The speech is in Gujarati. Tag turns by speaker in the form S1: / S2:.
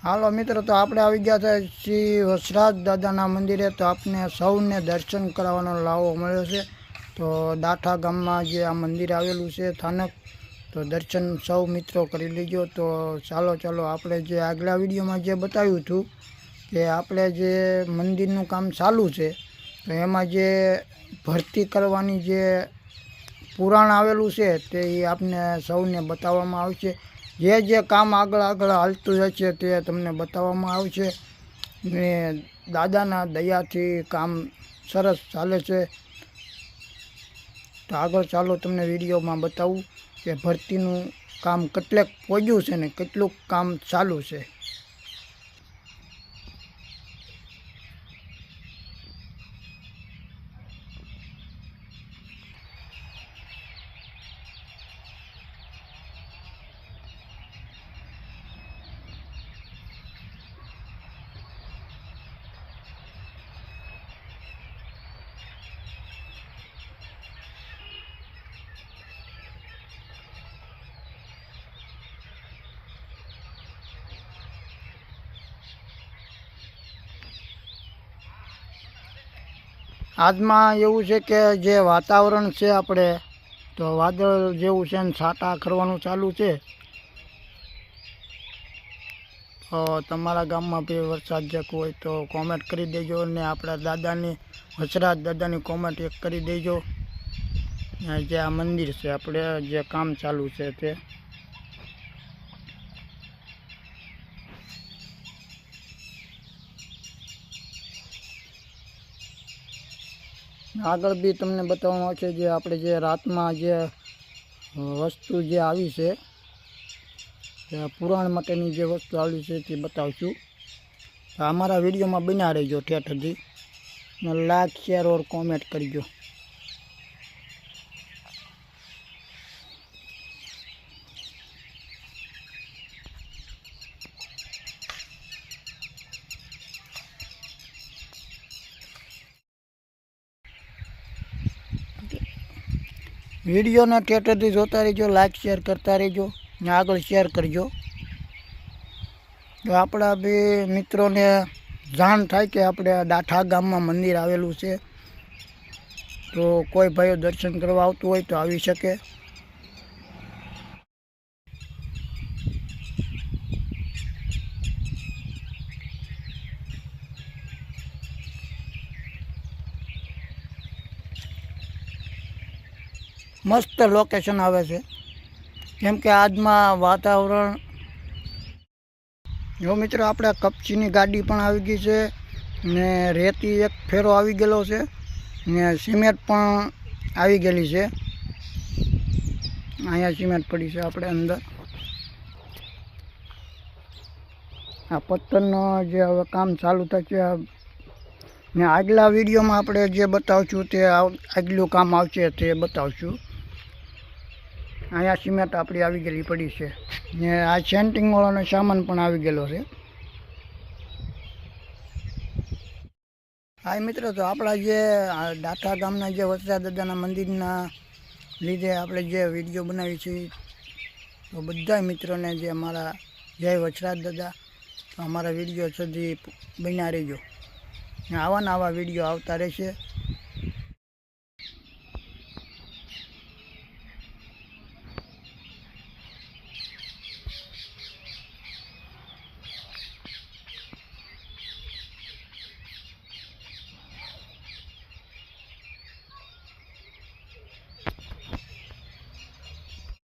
S1: હાલો મિત્રો, તો આપણે આવી ગયા હતા શ્રી વસરાજ દાદાના મંદિરે। તો આપને સૌને દર્શન કરાવવાનો લાવો મળ્યો છે। તો દાઠા ગામમાં જે આ મંદિર આવેલું છે સ્થાનક, તો દર્શન સૌ મિત્રો કરી લેજો। તો ચાલો આપણે જે આગલા વિડીયોમાં જે બતાવ્યું હતું કે આપણે જે મંદિરનું કામ ચાલુ છે, તો એમાં જે ભરતી કરવાની જે પુરાણ આવેલું છે તે આપને સૌને બતાવવામાં આવશે। જે કામ આગળ હાલતું જશે તે તમને બતાવવામાં આવશે ને દાદાના દયાથી કામ સરસ ચાલે છે। તો આગળ ચાલો તમને વિડીયોમાં બતાવું કે ભરતીનું કામ કેટલેક પહોંચ્યું છે ને કેટલું કામ ચાલુ છે। આજમાં એવું છે કે જે વાતાવરણ છે આપણે, તો વાદળ જેવું છે ને છાંટા કરવાનું ચાલુ છે। તો તમારા ગામમાં બી વરસાદ જેવું હોય તો કોમેન્ટ કરી દેજો ને આપણા દાદાની વસરાજ દાદાની કોમેન્ટ એક કરી દેજો। જે આ મંદિર છે આપણે જે કામ ચાલુ છે તે આગળ બી તમને બતાવવામાં આવશે। જે આપણે જે રાતમાં જે વસ્તુ જે આવી છે, પુરાણ માટેની જે વસ્તુ આવી છે તે બતાવશું। અમારા વિડીયોમાં બન્યા રહેજો ઠેઠ સુધી ને લાઈક શેર ઓર કોમેન્ટ કરજો। વિડીયોને ઠેઠથી જોતા રહેજો, લાઈક શેર કરતા રહેજો ને આગળ શેર કરજો। તો આપણા બી મિત્રોને જાણ થાય કે આપણે દાઠા ગામમાં મંદિર આવેલું છે। તો કોઈ ભાઈઓ દર્શન કરવા આવતું હોય તો આવી શકે। મસ્ત લોકેશન આવે છે, કેમ કે આજમાં વાતાવરણ જો મિત્રો આપણે કપચીની ગાડી પણ આવી ગઈ છે ને રેતી એક ફેરો આવી ગયેલો છે ને સિમેન્ટ પણ આવી ગયેલી છે। અહીંયા સિમેન્ટ પડી છે આપણે અંદર। આ પથ્થરનો જે હવે કામ ચાલુ થશે ને આગલા વિડીયોમાં આપણે જે બતાવશું તે આગલું કામ આવશે તે બતાવશું। અહીંયા સિમેન્ટ આપણી આવી ગયેલી પડી છે ને આ સેન્ટિંગ વાળાનો સામાન પણ આવી ગયેલો છે। હા મિત્રો, તો આપણા જે દાઠા ગામના જે વસરાજ દાદાના મંદિરના લીધે આપણે જે વિડીયો બનાવી છે, તો બધા મિત્રોને જે અમારા જય વસરાજ દાદા, તો અમારા વિડીયો સુધી બન્યા રહેજો ને આવા વિડીયો આવતા રહેશે।